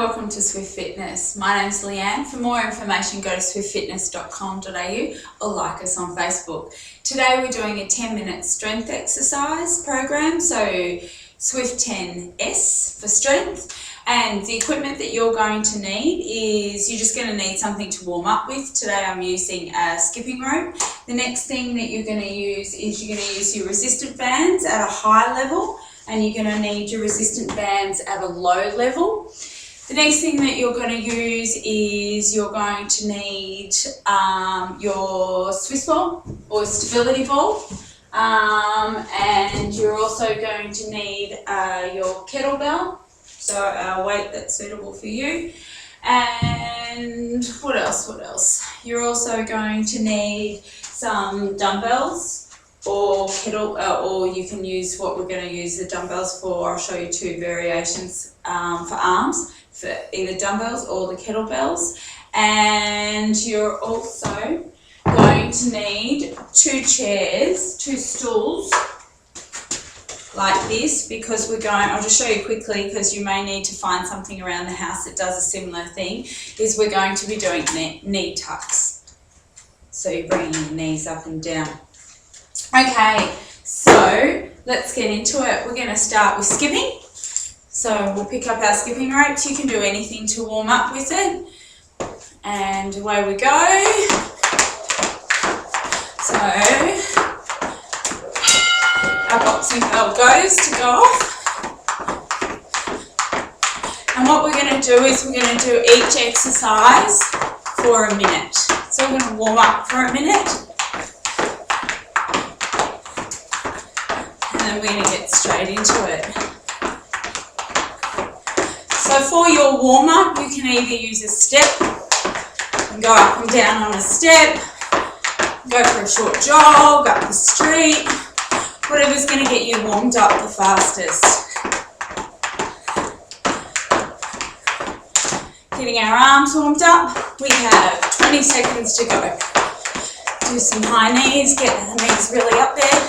welcome to Swift Fitness. My name's Leanne. For more information, go to swiftfitness.com.au or like us on Facebook. Today we're doing a 10-minute strength exercise program, so Swift 10S for strength. And the equipment that you're going to need is, you're just going to need something to warm up with. Today I'm using a skipping rope. The next thing that you're going to use is you're going to use your resistant bands at a high level, and you're going to need your resistant bands at a low level. The next thing that you're going to use is you're going to need your Swiss ball or stability ball, and you're also going to need your kettlebell, so a weight that's suitable for you. And what else? You're also going to need some dumbbells, or you can use what we're going to use the dumbbells for. I'll show you two variations for arms, for either dumbbells or the kettlebells. And you're also going to need two chairs, two stools like this, because I'll just show you quickly because you may need to find something around the house that does a similar thing, is we're going to be doing knee tucks. So you're bringing your knees up and down. Okay, so let's get into it. We're going to start with skipping. So we'll pick up our skipping ropes. You can do anything to warm up with it. And away we go. So our boxing bell goes to go off. And what we're going to do is we're going to do each exercise for a minute. So we're going to warm up for a minute. And we're going to get straight into it. So for your warm-up, you can either use a step and go up and down on a step, go for a short jog up the street, whatever's going to get you warmed up the fastest. Getting our arms warmed up, we have 20 seconds to go. Do some high knees, get our knees really up there.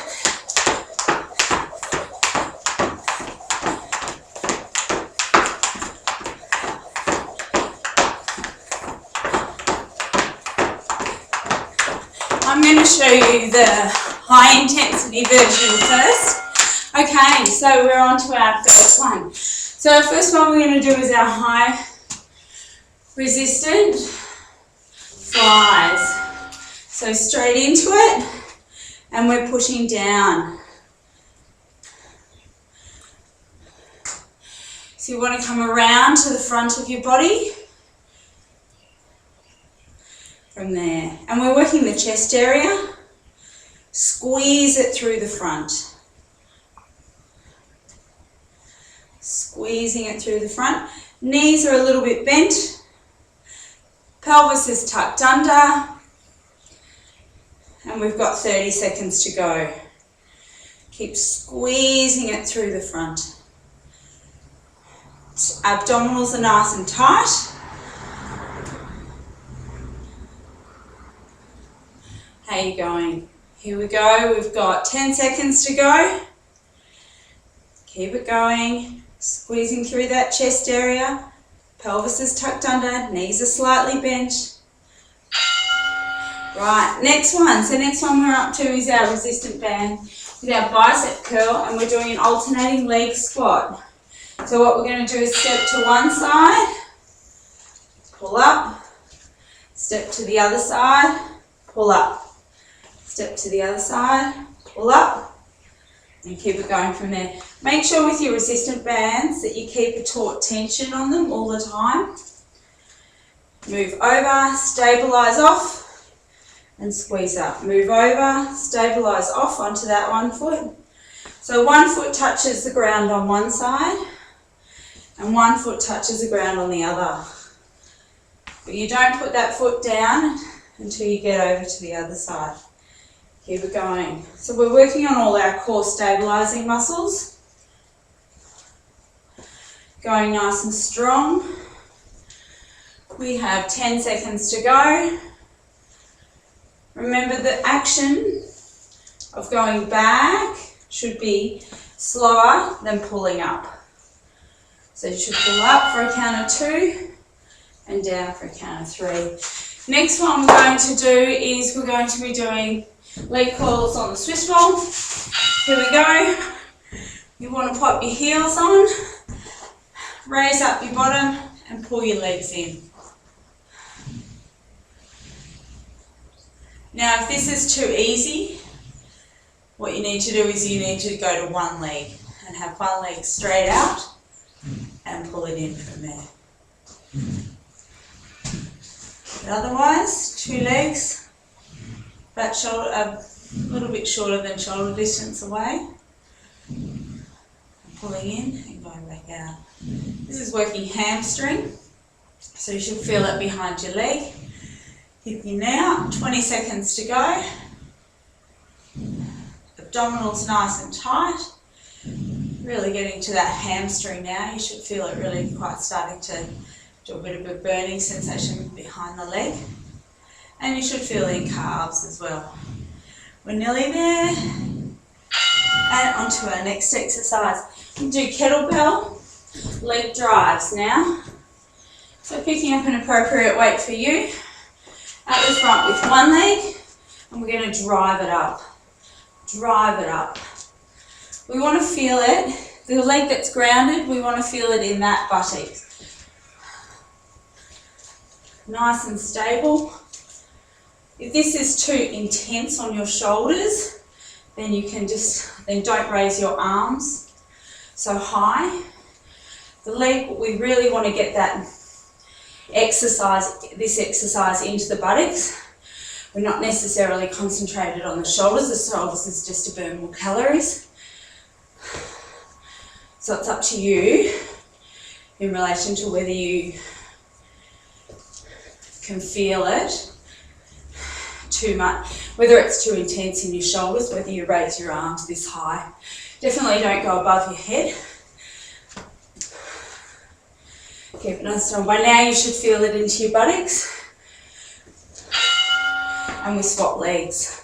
I'm going to show you the high intensity version first. Okay, so we're on to our first one. So the first one we're going to do is our high resistant flies. So straight into it, and we're pushing down. So you want to come around to the front of your body. From there, and we're working the chest area. Squeeze it through the front. Squeezing it through the front. Knees are a little bit bent. Pelvis is tucked under. And we've got 30 seconds to go. Keep squeezing it through the front. Abdominals are nice and tight. How are you going? Here we go. We've got 10 seconds to go. Keep it going. Squeezing through that chest area. Pelvis is tucked under. Knees are slightly bent. Right, next one. So next one we're up to is our resistant band with our bicep curl, and we're doing an alternating leg squat. So what we're going to do is step to one side, pull up, step to the other side, pull up. Step to the other side, pull up, and keep it going from there. Make sure with your resistant bands that you keep a taut tension on them all the time. Move over, stabilise off, and squeeze up. Move over, stabilise off onto that one foot. So one foot touches the ground on one side, and one foot touches the ground on the other. But you don't put that foot down until you get over to the other side. Keep it going. So we're working on all our core stabilising muscles. Going nice and strong. We have 10 seconds to go. Remember, the action of going back should be slower than pulling up. So you should pull up for a count of 2 and down for a count of 3. Next one we're going to do is we're going to be doing leg coils on the Swiss roll. Here we go. You want to pop your heels on, raise up your bottom and pull your legs in. Now if this is too easy, what you need to do is you need to go to one leg and have one leg straight out and pull it in from there. But otherwise, 2 legs, about shoulder, a little bit shorter than shoulder distance away. Pulling in and going back out. This is working hamstring, so you should feel it behind your leg. Hip in now, 20 seconds to go. Abdominals nice and tight. Really getting to that hamstring now. You should feel it really quite starting to do a bit of a burning sensation behind the leg. And you should feel it in calves as well. We're nearly there. And on to our next exercise. We do kettlebell leg drives now. So picking up an appropriate weight for you. Out the front with one leg, and we're going to drive it up. Drive it up. We want to feel it. The leg that's grounded, we want to feel it in that buttock. Nice and stable. If this is too intense on your shoulders, then you can then don't raise your arms so high. The leg, we really want to get that this exercise into the buttocks. We're not necessarily concentrated on the shoulders. The shoulders is just to burn more calories. So it's up to you in relation to whether you can feel it too much, whether it's too intense in your shoulders, whether you raise your arms this high. Definitely don't go above your head. Keep it nice and strong. By now you should feel it into your buttocks. And we swap legs.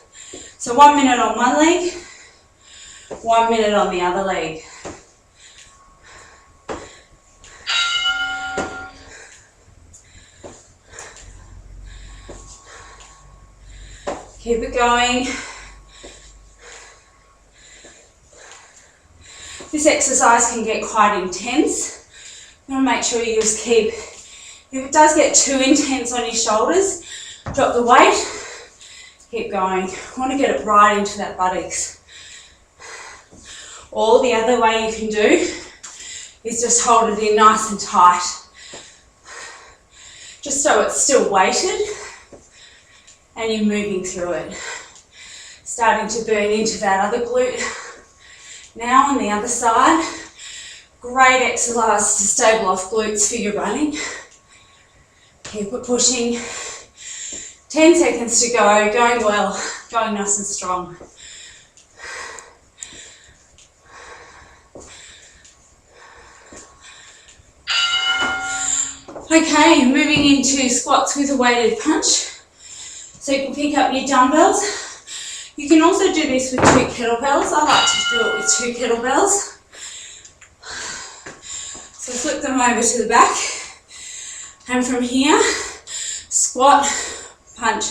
So 1 minute on one leg, 1 minute on the other leg. Keep it going. This exercise can get quite intense. You want to make sure you just keep, if it does get too intense on your shoulders, drop the weight, keep going. You want to get it right into that buttocks. Or the other way you can do is just hold it in nice and tight. Just so it's still weighted and you're moving through it. Starting to burn into that other glute. Now on the other side. Great exercise to stable off glutes for your running. Keep it pushing. 10 seconds to go, going well, going nice and strong. Okay, moving into squats with a weighted punch. So you can pick up your dumbbells. You can also do this with 2 kettlebells. I like to do it with 2 kettlebells. So flip them over to the back, and from here, squat, punch,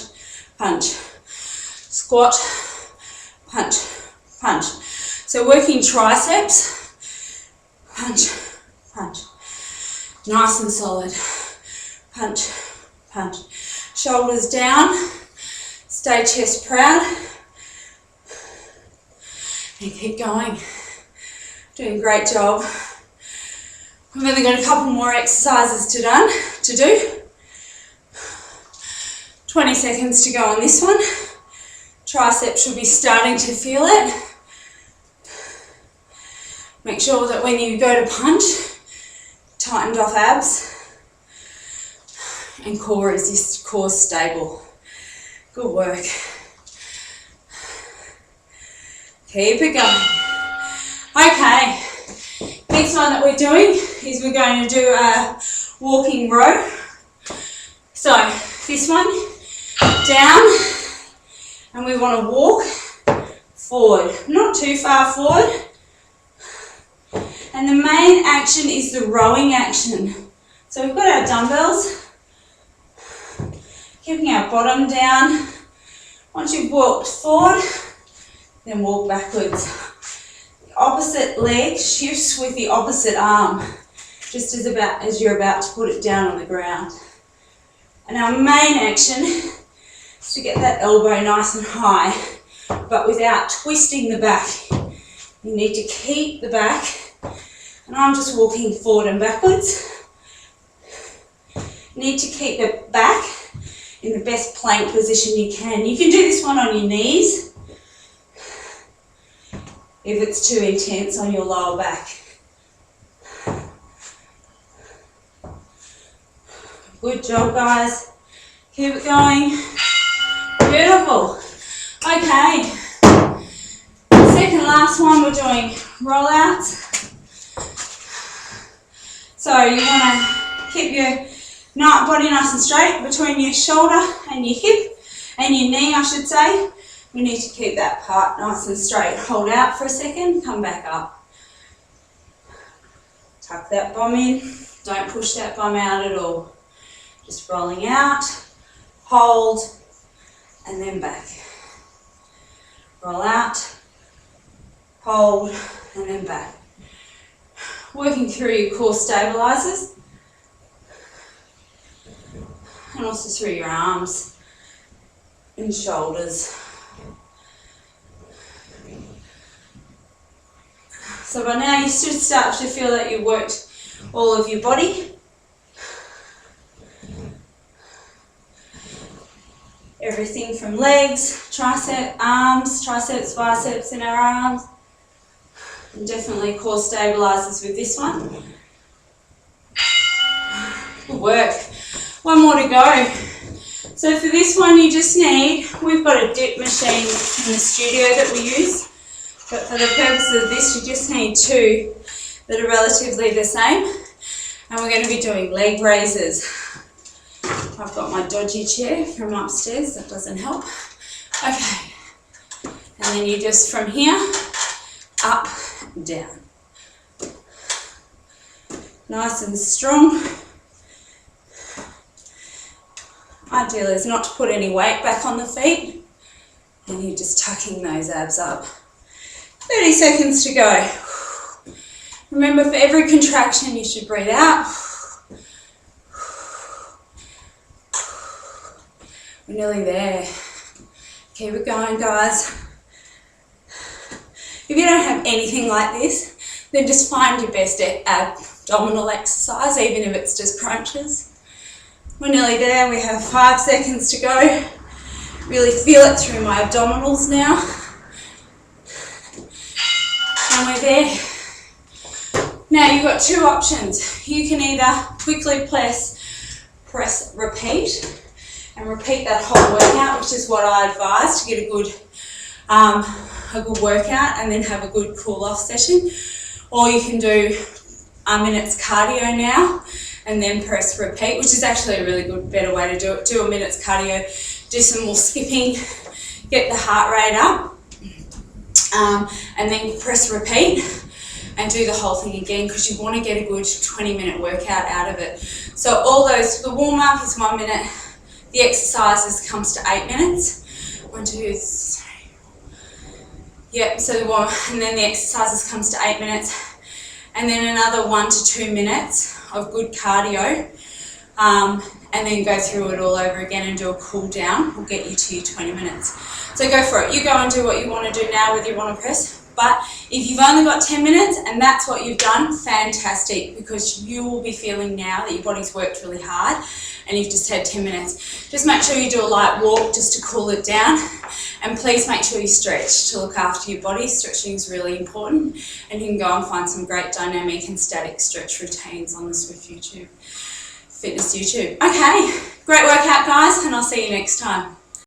punch, squat, punch, punch. So working triceps, punch, punch, nice and solid, punch, punch. Shoulders down, stay chest proud, and keep going. Doing a great job. We've only got a couple more exercises to do. 20 seconds to go on this one. Triceps should be starting to feel it. Make sure that when you go to punch, tightened off abs and core is stable. Good work. Keep it going. Okay. Next one that we're doing is we're going to do a walking row. So this one, down, and we want to walk forward. Not too far forward. And the main action is the rowing action. So we've got our dumbbells, keeping our bottom down. Once you've walked forward, then walk backwards. The opposite leg shifts with the opposite arm, just as you're about to put it down on the ground. And our main action is to get that elbow nice and high, but without twisting the back. You need to keep the back, and I'm just walking forward and backwards. You need to keep the back in the best plank position you can. You can do this one on your knees if it's too intense on your lower back. Good job, guys. Keep it going. Beautiful. Okay. Second last one, we're doing rollouts. So you want to keep your body nice and straight between your shoulder and your hip and your knee, I should say. We need to keep that part nice and straight. Hold out for a second, come back up. Tuck that bum in. Don't push that bum out at all. Just rolling out, hold, and then back. Roll out, hold, and then back. Working through your core stabilizers. And also through your arms and shoulders. So by now you should start to feel that you've worked all of your body. Everything from legs, triceps, biceps in our arms. And definitely core stabilizers with this one. Good work. One more to go. So for this one you just need, we've got a dip machine in the studio that we use, but for the purpose of this you just need two that are relatively the same, and we're going to be doing leg raises. I've got my dodgy chair from upstairs, that doesn't help. Okay, and then you just from here, up, down. Nice and strong. Ideal is not to put any weight back on the feet, and you're just tucking those abs up. 30 seconds to go. Remember, for every contraction you should breathe out. We're nearly there. Keep it going, guys. If you don't have anything like this, then just find your best abdominal exercise, even if it's just crunches. We're nearly there. We have 5 seconds to go. Really feel it through my abdominals now. And we're there. Now you've got two options. You can either quickly press repeat and repeat that whole workout, which is what I advise to get a good workout and then have a good cool-off session. Or you can do a minute's cardio now and then press repeat, which is actually a really good, better way to do it. Do a minute's cardio, do some more skipping, get the heart rate up, and then press repeat and do the whole thing again, because you want to get a good 20-minute workout out of it. So all those, the warm-up is 1 minute, the exercises comes to 8 minutes. 1, 2, 3. Yep, so the warm, and then the exercises comes to 8 minutes, and then another 1 to 2 minutes of good cardio, and then go through it all over again and do a cool down. Will get you to your 20 minutes. So go for it. You go and do what you want to do now, whether you want to press. But if you've only got 10 minutes and that's what you've done, fantastic, because you will be feeling now that your body's worked really hard and you've just had 10 minutes. Just make sure you do a light walk just to cool it down, and please make sure you stretch to look after your body. Stretching is really important, and you can go and find some great dynamic and static stretch routines on the Swift YouTube, Fitness YouTube. Okay, great workout guys, and I'll see you next time.